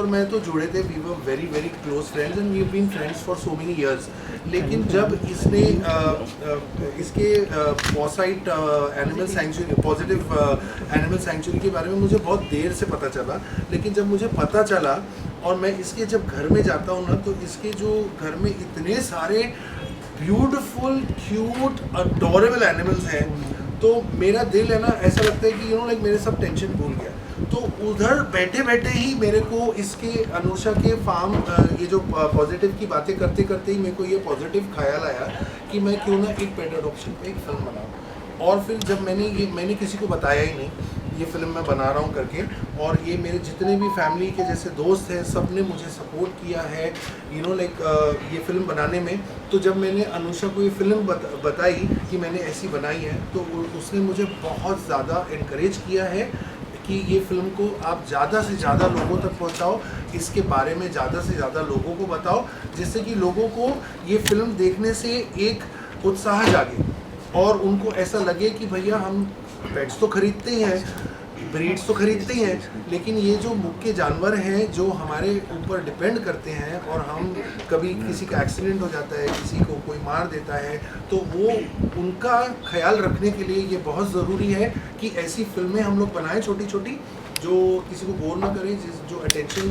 और मैं तो जुड़े थे, we were very very close friends and we have been friends for so many years. लेकिन जब इसने इसके positive animal sanctuary, positive animal sanctuary के बारे में मुझे बहुत देर से पता चला, लेकिन जब मुझे पता चला और मैं इसके जब घर में जाता हूँ ना, तो इसके जो घर में इतने सारे ब्यूटीफुल क्यूट अडोरेबल एनिमल्स हैं, तो मेरा दिल है ना, ऐसा लगता है कि यू नो लाइक मेरे सब टेंशन भूल गया। तो उधर बैठे बैठे ही मेरे को इसके अनुषा के फार्म ये जो पॉजिटिव की बातें करते करते ही मेरे को ये पॉजिटिव ख्याल आया कि मैं क्यों ना एक पेट अडॉप्शन पे एक फिल्म बनाऊँ। और फिर जब मैंने किसी को बताया ही नहीं ये फिल्म मैं बना रहा हूँ करके, और ये मेरे जितने भी फैमिली के जैसे दोस्त हैं सब ने मुझे सपोर्ट किया है यू नो लाइक ये फिल्म बनाने में। तो जब मैंने अनुषा को ये फिल्म बताई कि मैंने ऐसी बनाई है, तो उसने मुझे बहुत ज़्यादा इनकरेज किया है कि ये फिल्म को आप ज़्यादा से ज़्यादा लोगों तक पहुँचाओ, इसके बारे में ज़्यादा से ज़्यादा लोगों को बताओ, जिससे कि लोगों को ये फिल्म देखने से एक उत्साह जागे और उनको ऐसा लगे कि भैया हम पेट्स तो खरीदते ही हैं, ब्रीड्स तो खरीदते ही हैं, लेकिन ये जो मुख्य जानवर हैं जो हमारे ऊपर डिपेंड करते हैं और हम कभी किसी का एक्सीडेंट हो जाता है, किसी को कोई मार देता है, तो वो उनका ख्याल रखने के लिए ये बहुत ज़रूरी है कि ऐसी फिल्में हम लोग बनाएं छोटी छोटी, जो किसी को बोर ना करें, जो अटेंशन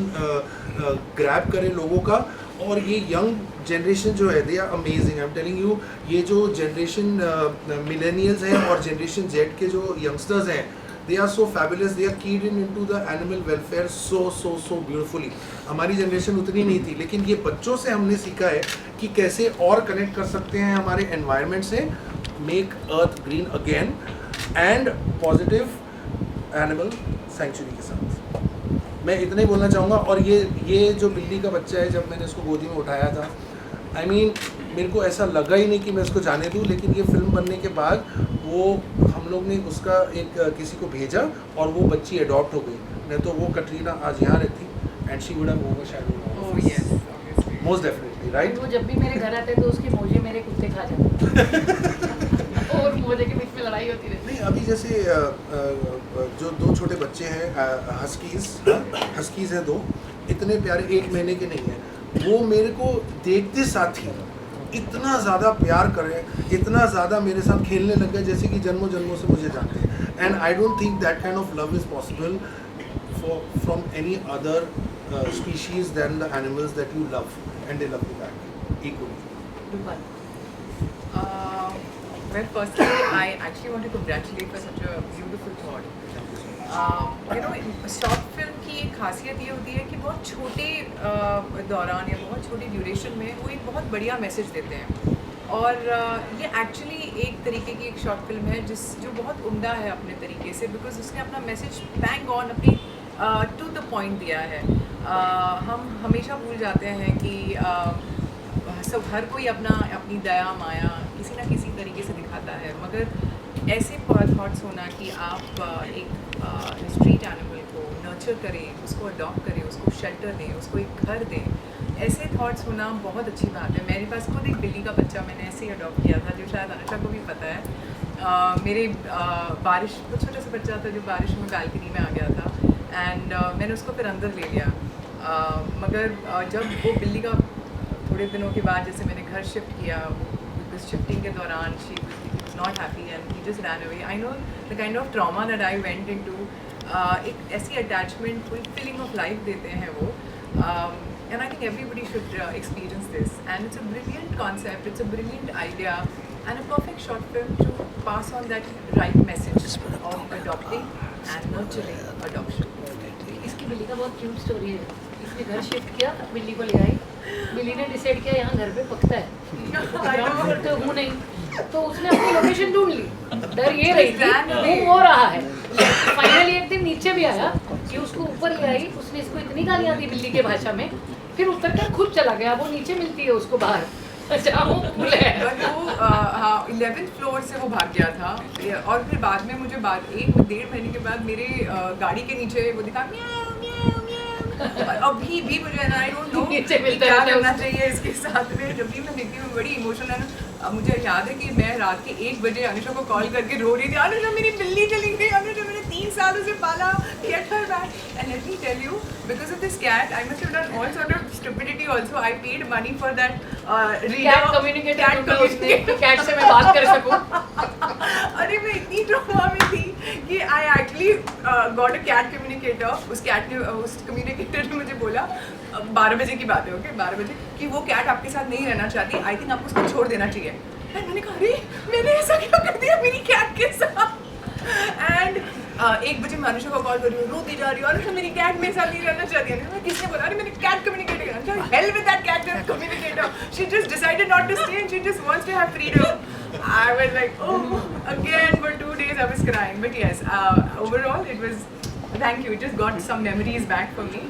ग्रैब करे लोगों का। और ये यंग जनरेशन जो है they are amazing, I am telling you, ये जो जनरेशन मिलेनियल्स हैं और जनरेशन जेड के जो यंगस्टर्स हैं, they are so fabulous, they are keyed into the animal welfare so beautifully. हमारी जनरेशन उतनी नहीं थी, लेकिन ये बच्चों से हमने सीखा है कि कैसे और कनेक्ट कर सकते हैं हमारे एनवायरनमेंट से, make earth green again and positive animal sanctuary के साथ। मैं इतना ही बोलना चाहूँगा। और ये जो बिल्ली का बच्चा है, जब मैंने इसको गोदी में उठाया था, आई मीन मेरे को ऐसा लगा ही नहीं कि मैं इसको जाने दूँ, लेकिन ये फिल्म बनने के बाद वो हम लोग ने उसका एक किसी को भेजा और वो बच्ची अडॉप्ट हो गई। नहीं तो वो कटरीना आज यहाँ रहती and she would have overshadowed most definitely, right. वो जब भी मेरे घर आते तो उसके मोजे मेरे कुत्ते खा जाते और मोजे के बीच में लड़ाई होती रहती। नहीं, अभी जैसे जो दो छोटे बच्चे हैं हस्कीज हैं दो, इतने प्यारे, 1 महीने के नहीं हैं, वो मेरे को देखते साथ ही इतना ज़्यादा प्यार करें, इतना ज़्यादा मेरे साथ खेलने लग गए जैसे कि जन्मों जन्मों से मुझे जानते हैं। And I don't think that kind of love is possible from any other species than the animals that you love, and they love you back equally. Well, firstly, I actually want to congratulate for such a beautiful thought. You know, short film की एक खासियत ये होती है कि बहुत छोटे दौरान या बहुत छोटी ड्यूरेशन में वो एक बहुत बढ़िया मैसेज देते हैं। और ये एक्चुअली एक तरीके की एक शॉर्ट फिल्म है जो बहुत उम्दा है अपने तरीके से, बिकॉज उसने अपना मैसेज बैंग ऑन अपनी टू द पॉइंट दिया है। हम हमेशा भूल जाते हैं कि सब हर कोई अपनी दया माया किसी ना किसी तरीके से दिखाता है, मगर ऐसे थॉट्स होना कि आप एक स्ट्रीट एनिमल को नर्चर करें, उसको अडॉप्ट करें, उसको शेल्टर दें, उसको एक घर दें, ऐसे थॉट्स होना बहुत अच्छी बात है। मेरे पास खुद एक बिल्ली का बच्चा मैंने ऐसे ही अडॉप्ट किया था, जो शायद अनुषा को भी पता है। मेरे बारिश को छोटा सा बच्चा था जो बारिश में बालकनी में आ गया था, एंड मैंने उसको फिर अंदर ले लिया। मगर जब वो बिल्ली का थोड़े दिनों के बाद जैसे मैंने घर शिफ्ट किया, बिकॉज शिफ्टिंग के दौरान she not happy and he just ran away. I know the kind of trauma that I went into. एक ऐसी अटैचमेंट, कोई फीलिंग ऑफ लाइफ देते हैं वो, and I think everybody should experience this, and it's a brilliant concept, it's a brilliant idea and a perfect short film to pass on that right message of adopting and nurturing adoption. इसकी बिल्ली का बहुत cute story है। इसने घर shift किया, बिल्ली को ले आई, बिल्ली ने डिसाइड किया यहाँ घर पे पकता है, ग्राउंड फ्लोर पे हूँ नहीं, तो उसने अपनी लोकेशन ढूंढ ली। डर ये रही थी वो हो रहा है। फाइनली एक दिन नीचे भी आया कि उसको ऊपर ले आई, उसने इसको इतनी गालियाँ दी बिल्ली के भाषा में, फिर उतर कर खुद चला गया। वो नीचे मिलती है उसको बाहर, अच्छा वो पुल है। हाँ, 11th फ्लोर से वो भाग गया था, और फिर बाद में मुझे 1-1.5 महीने के बाद मेरे गाड़ी के नीचे वो दिखा म्याऊ म्याऊ म्याऊ और अभी भी मुझे आई डोंट नो नीचे मिलता क्या रहता है करना उसको। चाहिए इसके साथ में। जब भी मैं देखती हूँ बड़ी इमोशनल है। अब मुझे याद है कि मैं रात के 1 बजे अनुषा को कॉल करके रो रही थी, अनुषा मेरी बिल्ली चली गई, अनुषा मैंने 3 साल उसे पाला, get her back. And let me tell you, because of this cat I must have done all sort of stupidity also. I paid money for that cat communicator cat से मैं बात कर सकूं। अरे मैं इतनी ट्रॉमा में थी कि I actually got a cat communicator. उस कम्युनिकेटर ने मुझे बोला 12 बजे की बात है, ओके 12 बजे, कि वो कैट आपके साथ नहीं रहना चाहती, आई थिंक आपको उसको छोड़ देना चाहिए। एंड मैंने कहा अरे मैंने ऐसा क्या कर दिया मेरी कैट के साथ। एंड 1 बजे मैं अनुषा को कॉल कर रही हूँ, रोती जा रही हूँ, अनुषा मेरी कैट मेरे साथ नहीं रहना चाहती है। मैं किसने बोला? अरे मैंने कैट कम्युनिकेटर किया। Hell with that cat communicator, she just decided not to stay and she just wants to have freedom. I was like, oh, again for 2 days I was crying. But yes, overall it was, thank you, it just got some memories back for me.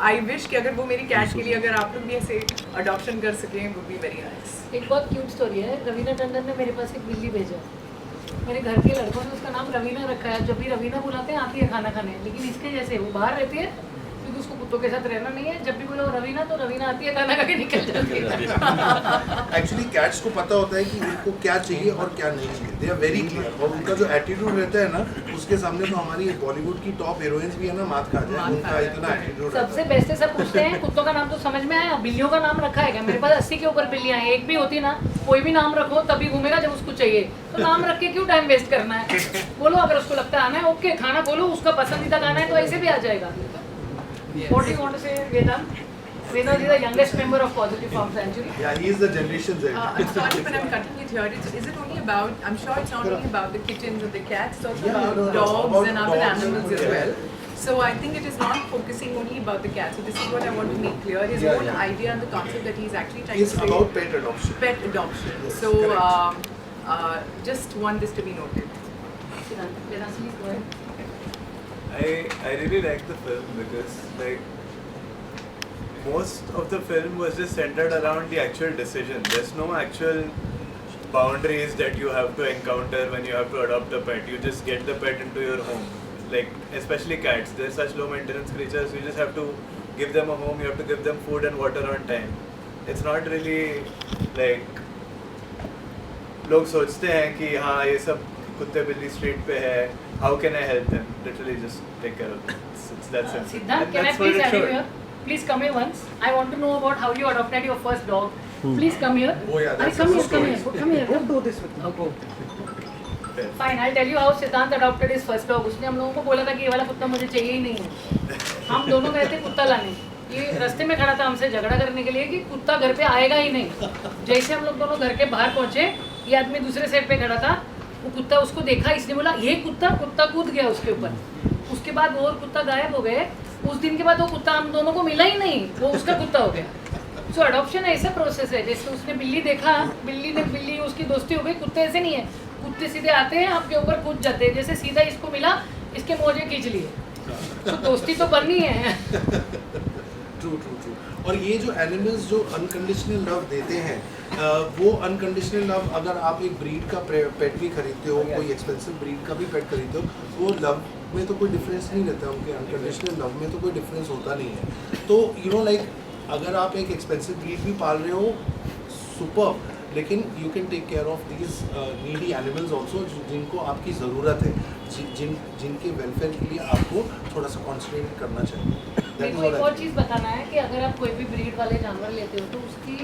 I wish कि अगर वो मेरी cat के लिए अगर आप लोग भी ऐसे अडॉप्शन कर सकें, would be very nice. एक बहुत क्यूट स्टोरी है। रवीना टंडन ने मेरे पास एक बिल्ली भेजा। मेरे घर के लड़कों ने उसका नाम रवीना रखा है। जब भी रवीना बुलाते हैं आती है खाना खाने, लेकिन इसके जैसे वो बाहर रहती है क्योंकि उसको कुत्तों के साथ रहना नहीं है। जब भी बोलो रवीना तो रवीना आती है, खाना खा के निकल जाती है। एक्चुअली कैट्स को पता होता है कि उनको क्या चाहिए और क्या नहीं चाहिए। They are very clear. और उनका जो एटीट्यूड रहता है ना, उसके सामने तो हमारी बॉलीवुड की टॉप हीरोइंस भी है ना, मात खा जाए। उनका इतना एटीट्यूड सबसे बेस्ट है, सब पूछते हैं कुत्तों का नाम तो समझ में आया, बिल्लियों का नाम रखा है क्या? मेरे पास 80 के ऊपर बिल्लियां हैं। एक भी होती ना, कोई भी नाम रखो तभी घूमेगा जब उसको चाहिए। तो नाम रख के क्यों टाइम वेस्ट करना है? बोलो अगर उसको लगता है आना है, ओके, खाना बोलो उसका पसंदीदा गाना है तो ऐसे भी आ जाएगा। What do you want to say, Vedant? Vedant is the youngest member of Positive Farm Sanctuary. Yeah, he is the Generation Z. I'm sorry when I'm cutting it here. Is it only about, I'm sure it's not only about the kittens or the cats, it's also Yeah, about no, no, dogs about and other dogs, animals as yeah. well. So I think it is not focusing only about the cats. So this is what I want to make clear. His Yeah, whole yeah. idea and the concept that he's actually trying It's to about create pet adoption. pet adoption. Yes, So correct. just want this to be noted. Vedant, please go ahead. I really like the film because like most of the film was just centered around the actual decision. There's no actual boundaries that you have to encounter when you have to adopt a pet. You just get the pet into your home. Like especially cats, they're such low maintenance creatures. You just have to give them a home. You have to give them food and water on time. It's not really like लोग सोचते हैं कि हाँ ये सब कुत्ते बिल्ली street पे है, how can I help them? Literally just take care of them. It's that simple. Siddharth, And can I that's what please it have you showed. here? Please come here once. I want to know about how you adopted your first dog. Please come here. Oh, yeah, that's come a here, come story. here, come here. Don't do this with me. Fair. Fine, I'll tell you how Siddharth adopted his first dog. उसने हम लोगों को बोला था कि ये वाला कुत्ता मुझे चाहिए ही नहीं है। हम दोनों गए थे कुत्ता लाने। ये रास्ते में खड़ा था हमसे झगड़ा करने के लिए कि कुत्ता घर पे आएगा ही नहीं। जैसे हम लोग दोनों घर के बाहर पहुंचे, ये आदमी दूसरे साइड पे खड़ा था। वो कुत्ता उसको देखा, इसने बोला ये कुत्ता कूद गया उसके ऊपर। उसके बाद वो और कुत्ता गायब हो गए। उस दिन के बाद वो कुत्ता हम दोनों को मिला ही नहीं, वो उसका कुत्ता हो गया। सो अडॉप्शन ऐसा प्रोसेस है, जैसे उसने बिल्ली देखा, बिल्ली उसकी दोस्ती हो गई। कुत्ते ऐसे नहीं है, कुत्ते सीधे आते हैं आपके ऊपर कूद जाते हैं। जैसे सीधा इसको मिला, इसके मोजे खींच लिए। तो दोस्ती तो बननी है। True true true. और ये जो एनिमल्स जो अनकंडीशनल लव देते हैं, वो अनकंडीशनल लव, अगर आप एक ब्रीड का पेट भी खरीदते हो, कोई एक्सपेंसिव ब्रीड का भी पेट खरीदते हो, वो लव में तो कोई डिफरेंस नहीं रहता। उनके अनकंडीशनल लव में तो कोई डिफरेंस होता नहीं है। तो यू नो लाइक अगर आप एक एक्सपेंसिव ब्रीड भी पाल रहे हो, सुपर, लेकिन you can take care of these needy animals also, जिनको आपकी ज़रूरत है, जिनके वेलफेयर के लिए आपको थोड़ा सा कॉन्सेंट्रेट करना चाहिए। मेरे को एक और चीज़ बताना है कि अगर आप कोई भी ब्रीड वाले जानवर लेते हो तो उसकी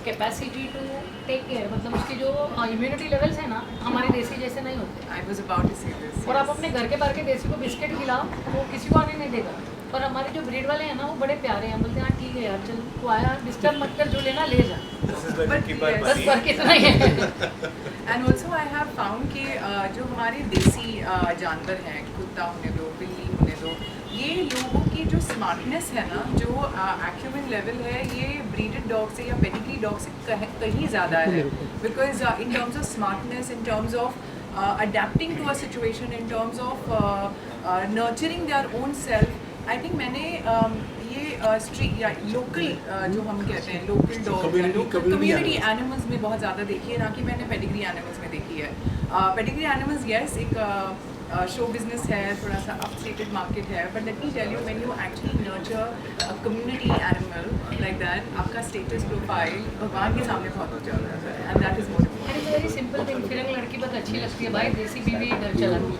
कैपेसिटी टू टेक केयर, मतलब उसकी जो इम्यूनिटी लेवल्स है ना, हमारे देसी जैसे नहीं होते। I was about to say this. और आप अपने घर के बाहर के देसी को बिस्किट खिलाओ, वो किसी को आने नहीं देगा। पर हमारे जो ब्रीड वाले हैं ना, वो बड़े प्यारे हैं, बोलते हैं हाँ ठीक है यार, चल तू आया, डिस्टर्ब मत कर, जो लेना ले जा। This is when But you keep our yes. बस money. फर्क इतना ही है। And also I have found कि जो हमारे देसी जानवर हैं, कुत्ता होने दो, बिल्ली होने दो, ये लोगों की जो स्मार्टनेस है ना, जो एक्यूमेन लेवल है, ये ब्रीडेड डॉग से या पेडिग्री डॉग से कहीं ज़्यादा है। Because in terms of smartness, in terms of adapting to a situation, in terms of nurturing their own self, I think मैंने ये स्ट्रीट या लोकल जो हम कहते हैं लोकल डॉग या लोकल कम्युनिटी एनिमल्स में बहुत ज़्यादा देखी है, ना कि मैंने पेडिग्री एनिमल्स में देखी है। पेडिग्री एनिमल्स यस, एक शो बिजनेस है, थोड़ा सा अपस्टेटेड मार्केट है, but let me tell you when you actually nurture a community animal like that, आपका स्टेटस प्रोफाइल भगवान के सामने बहुत ऊंचा हो जाता है, and that is more And it's a very simple thing. फिर एक लड़की बहुत अच्छी लगती है भाई, देसी बीवी घर चला दी।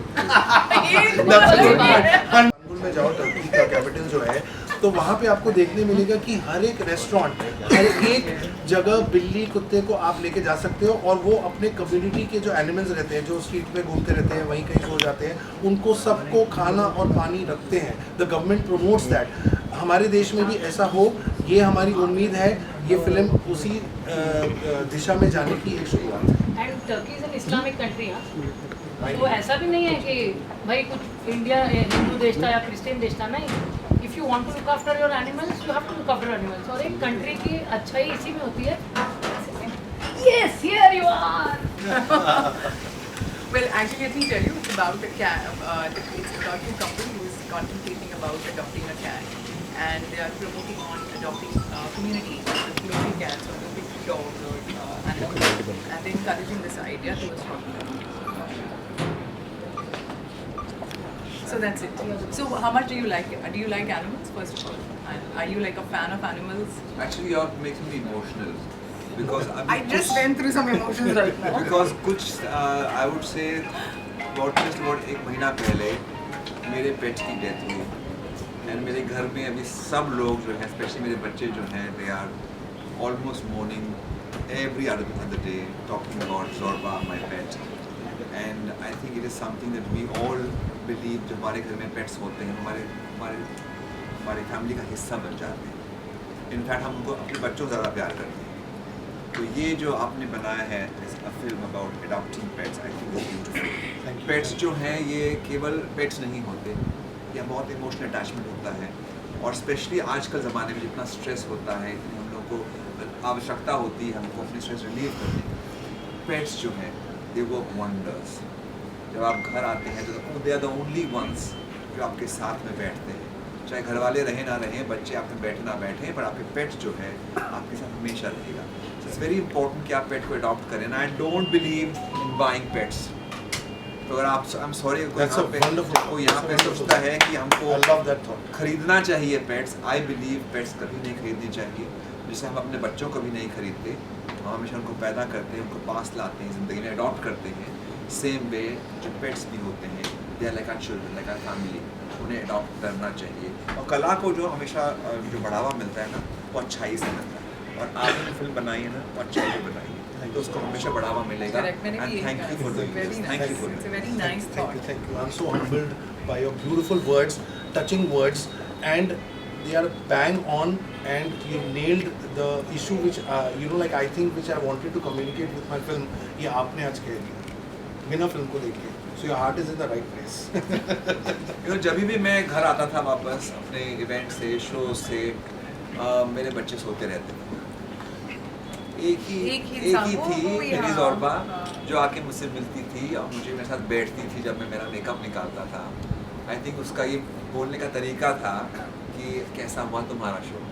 इस्तांबुल में जाओ, टर्की का कैपिटल जो है, तो वहाँ पे आपको देखने मिलेगा कि हर एक रेस्टोरेंट, हर एक जगह बिल्ली कुत्ते को आप लेके जा सकते हो, और वो अपने कम्युनिटी के जो एनिमल्स रहते हैं, जो स्ट्रीट पे घूमते रहते हैं, वहीं कहीं सो जाते हैं, उनको सबको खाना और पानी रखते हैं। The government promotes that. हमारे देश में भी ऐसा हो, ये हमारी उम्मीद है। ये फिल्म उसी दिशा में जाने की एक शुरुआत है। And Turkey is an Islamic country, तो ऐसा भी नहीं है कि भाई कुछ इंडिया हिंदू देश था या क्रिश्चियन देश था, नहीं। If you want to look after your animals, you have to look after animals. और एक कंट्री की अच्छाई इसी में होती है। Yes, here you are. Well, actually, let me tell you, it's about a cat. It's about a couple who is contemplating about adopting a cat, and they are promoting on adopting community cats or big dogs or animals, and they're encouraging this idea towards adopting. So that's it. So, how much do you like it? Do you like animals, first of all? And are you like a fan of animals? Actually, you're making me emotional because I just went through some emotions right now. because कुछ I would say about एक महीना पहले मेरे पेट की death हुई, and मेरे घर में अभी सब लोग जो हैं, स्पेशली मेरे बच्चे जो हैं, they are almost morning every other day talking about Zorba, my pet, and I think it is something that we all believe. जो हमारे घर में पेट्स होते हैं, हमारे फैमिली का हिस्सा बन जाते हैं। इनफैक्ट हम उनको अपने बच्चों से ज़्यादा प्यार करते हैं। तो ये जो आपने बनाया है a film about adopting pets, I think is beautiful. Pets जो हैं ये केवल पेट्स नहीं होते, या बहुत इमोशनल अटैचमेंट होता है, और स्पेशली आजकल ज़माने में जितना स्ट्रेस होता है, इतनी हम लोग को आवश्यकता होती है हमको अपनी स्ट्रेस रिलीव करने की। पेट्स जो हैं दे वर्क वंडर्स। जब आप घर आते हैं तो they are the only ones जो आपके साथ में बैठते हैं, चाहे घर वाले रहें ना रहें, बच्चे आपके बैठे ना बैठें, पर आपके पेट जो है आपके साथ हमेशा रहेगा। इट्स वेरी इंपॉर्टेंट कि आप पेट को अडॉप्ट करें। I don't believe in buying pets. तो अगर आप, आई एम सॉरी, कोई यहाँ पे सोचता है कि हमको खरीदना चाहिए पेट्स, आई बिलीव पेट्स कभी नहीं खरीदनी चाहिए। जैसे हम अपने बच्चों को भी नहीं खरीदते, हम हमेशा उनको पैदा करते हैं, उनको पास लाते हैं, ज़िंदगी में अडॉप्ट करते हैं। सेम वे जो पेट्स भी होते हैं, they are like our children, like our family, उन्हें अडॉप्ट करना चाहिए। और कला को जो हमेशा जो बढ़ावा मिलता है ना, वो अच्छाई से मिलता है, और आपने फिल्म बनाई है ना, वो अच्छाई से बनाई है, तो उसको हमेशा बढ़ावा मिलेगा। And thank you for doing this, thank you for It's a very nice thought. Thank you. I'm so humbled by your beautiful words, touching words, and they are bang on, and you nailed the issue which like I think which I wanted to communicate with my film. ये आपने आज कह दिया बिना film को देखे, so your heart is in the right place. जब भी मैं घर आता था वापस अपने इवेंट से, शो से, मेरे बच्चे सोते रहते थे। एक ही थी मेरी ज़ोरबा, जो आके मुझसे मिलती थी और मुझे मेरे साथ बैठती थी जब मैं मेरा मेकअप निकालता था। आई थिंक उसका ये बोलने का तरीका था कि कैसा हुआ तुम्हारा शो।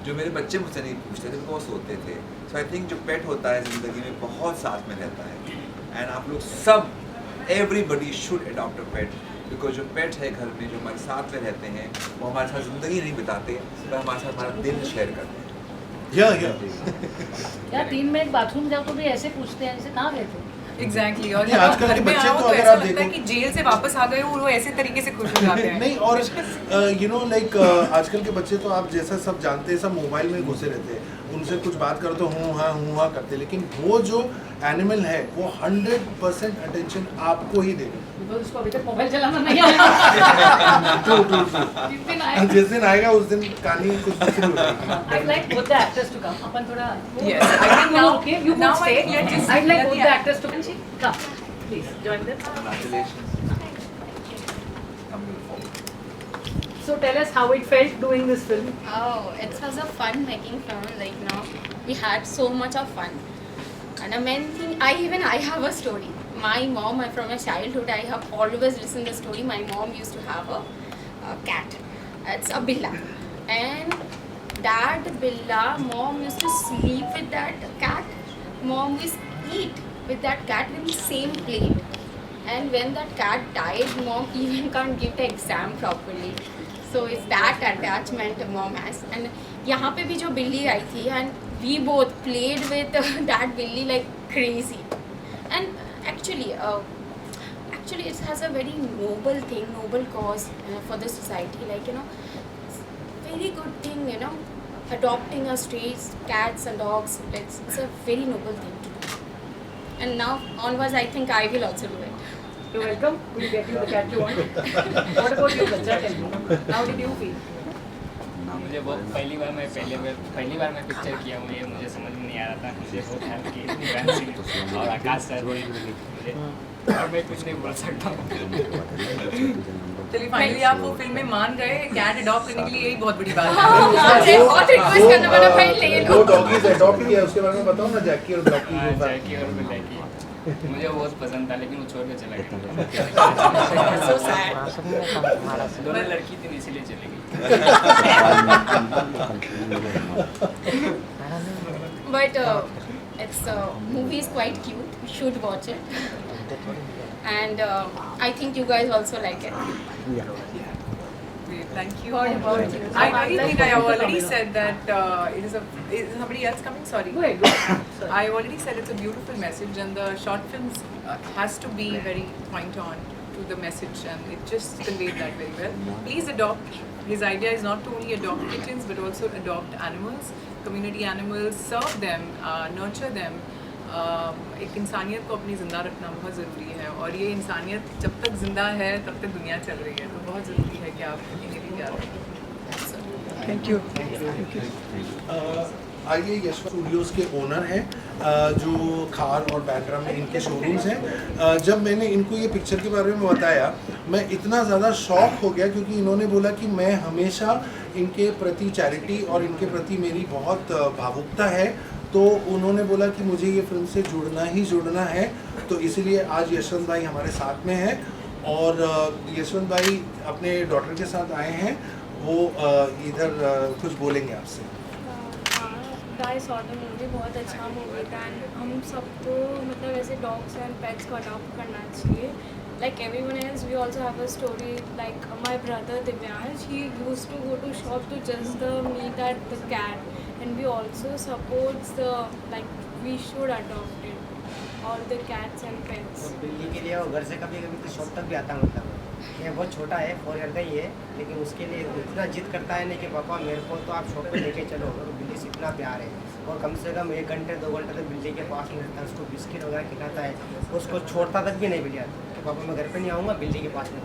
जो मेरे बच्चे मुझसे नहीं पूछते थे, वो सोते थे। सो आई थिंक जो पेट होता है ज़िंदगी में बहुत साथ में रहता है, एंड आप लोग सब, everybody should adopt a pet, because जो पेट है घर में, जो हमारे साथ में रहते हैं, वो हमारे साथ ज़िंदगी नहीं बिताते, पर हमारे साथ हमारा दिल शेयर करते हैं। Yeah. यार 3 मिनट बाथरूम जाओ तो भी ऐसे पूछते हैं, जैसे कहाँ गए थे? Exactly. और नहीं, जब आप आजकल घर के में बच्चे आओ तो तो अगर ऐसा आप लगता है देखो- कि जेल से वापस आ गए हो, और वो ऐसे तरीके से खुश हो जाते हैं। नहीं, और आजकल के बच्चे तो आप जैसा सब जानते हैं, सब मोबाइल में घुसे रहते हैं। उनसे कुछ बात करो तो हूँ हाँ करते हैं, लेकिन वो जो एनिमल है वो 100% अटेंशन आपको ही देगा। बिकॉज उसको अभी तक मोबाइल चलाना नहीं आया। True. जिस दिन आएगा, जिस दिन आएगा उस दिन कहानी कुछ दूसरी हो जाएगी। I'd like both the actors to come. अपन थोड़ा Yes, I think now- okay, you now both I stay. think let's just- I'd like let both the the actors to come. Please join them. Congratulations. I'm looking forward. So tell us how it felt doing this film. Oh, it was a fun making film. Like, we had so much of fun. And the main thing, I have a story. My mom, from my childhood, I have always listened the story. My mom used to have a cat. It's a billa. And that billa, mom used to sleep with that cat. Mom used to eat with that cat in the same plate. And when that cat died, mom even can't give the exam properly. So it's that attachment mom has. And यहाँ पे भी जो बिल्ली आई थी, and we both played with that billy like crazy. And actually it has a very noble thing, noble cause for the society. Like, you know, very good thing, you know, adopting a stray cats and dogs. It's a very noble thing to do. And now onwards, I think I will also do it. You're welcome. We'll get you the cat you want. What about you, Bachcha? Tell me. How did you feel? मुझे बहुत पहली बार मैं picture किया हूँ, ये मुझे समझ में नहीं आ रहा था. मुझे बहुत हेल्प की इमरान सिंह और आकाश सर मुझे, और मैं कुछ नहीं बोल सकता हूँ. चलिए फाइनली आप वो फिल्म में मान गए, कैट अडॉप्ट करने के लिए यही बहुत बड़ी बात है. आपसे बहुत रिक्वेस्ट करना पड़ा भाई, ले लो. दो डॉगीज अडॉप्ट किया, उसके बारे में बताओ ना, जैकी और ब्लैकी. हाँ, जैकी और ब्लैकी मुझे बहुत पसंद था, लेकिन वो छोड़ के चला गया. So sad. दोनों लड़की थी इसीलिए चली गई. But it's movie is quite cute. You should watch it. And I think you guys also like it. Great, thank you. What about you? I really think I already said that is somebody else coming? Sorry. Go ahead. Go ahead. Sorry. I already said it's a beautiful message, and the short films has to be very point on to the message, and it just conveyed that very well. Please adopt. His idea is not to only adopt kittens but also adopt animals, community animals, serve them, nurture them. एक इंसानियत को अपनी ज़िंदा रखना बहुत ज़रूरी है, और ये इंसानियत जब तक ज़िंदा है तब तक दुनिया चल रही है, तो बहुत ज़रूरी है कि आप इन्हें भी प्यार करें. Thank you. आइए यशवंत स्टूडियोज़ के ओनर हैं, जो खार और बैंड्रा में इनके शोरूम्स हैं. जब मैंने इनको ये पिक्चर के बारे में बताया, मैं इतना ज़्यादा शॉक हो गया, क्योंकि इन्होंने बोला कि मैं हमेशा इनके प्रति चैरिटी और इनके प्रति मेरी बहुत भावुकता है, तो उन्होंने बोला कि मुझे ये फिल्म से जुड़ना है. तो इसीलिए आज यशवंत भाई हमारे साथ में हैं, और यशवंत भाई अपने डॉटर के साथ आए हैं. वो इधर कुछ बोलेंगे आपसे. I saw the movie, बहुत अच्छा मूवी था, एंड हम सबको मतलब ऐसे डॉग्स एंड पेट्स को अडॉप्ट करना चाहिए. Like everyone else, we also have a story. Like my brother Divyansh, he used to go to shop to just meet at the cat, and we also supports the like we should adopt it, all the cats and pets. बिल्ली के लिए वो घर से कभी कभी तो shop तक भी आता, मतलब ये बहुत छोटा है, 4 ईयर का ही है, लेकिन उसके लिए इतना जिद करता है नहीं कि पापा मेरे को तो आप शॉप पे लेके चलो. और बिल्ली से इतना प्यार है, और कम से कम 1 घंटे 2 घंटे तक बिल्ली के पास में रहता है, उसको बिस्किट वगैरह खिलाता है, उसको छोड़ता तक भी नहीं बिल्ली कि पापा मैं घर पे नहीं आऊँगा, बिल्ली के पास में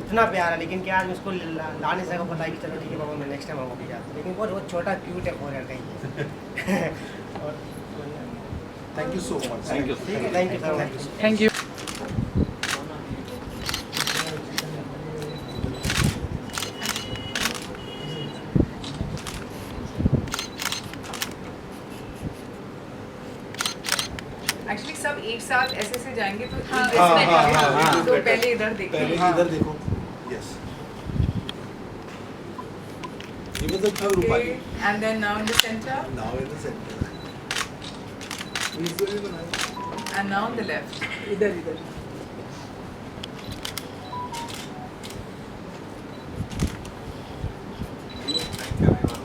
इतना प्यार है. लेकिन क्या आज उसको ला नहीं सका, पता है कि चलो ठीक है पापा मैं नेक्स्ट टाइम आऊँगा भी जाता, लेकिन बहुत छोटा क्यूट है, 4 ईयर का ही है. और थैंक यू सो मच. ठीक है, thank you so much. Thank you. Actually सब एक साथ ऐसे जाएंगे तो हाँ, हाँ, तो पहले इधर देखिए. पहले इधर देखो. यस, ये मतलब Rupali. And then now in the center, now in the centre. and now on the left. इधर.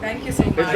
Thank you so much.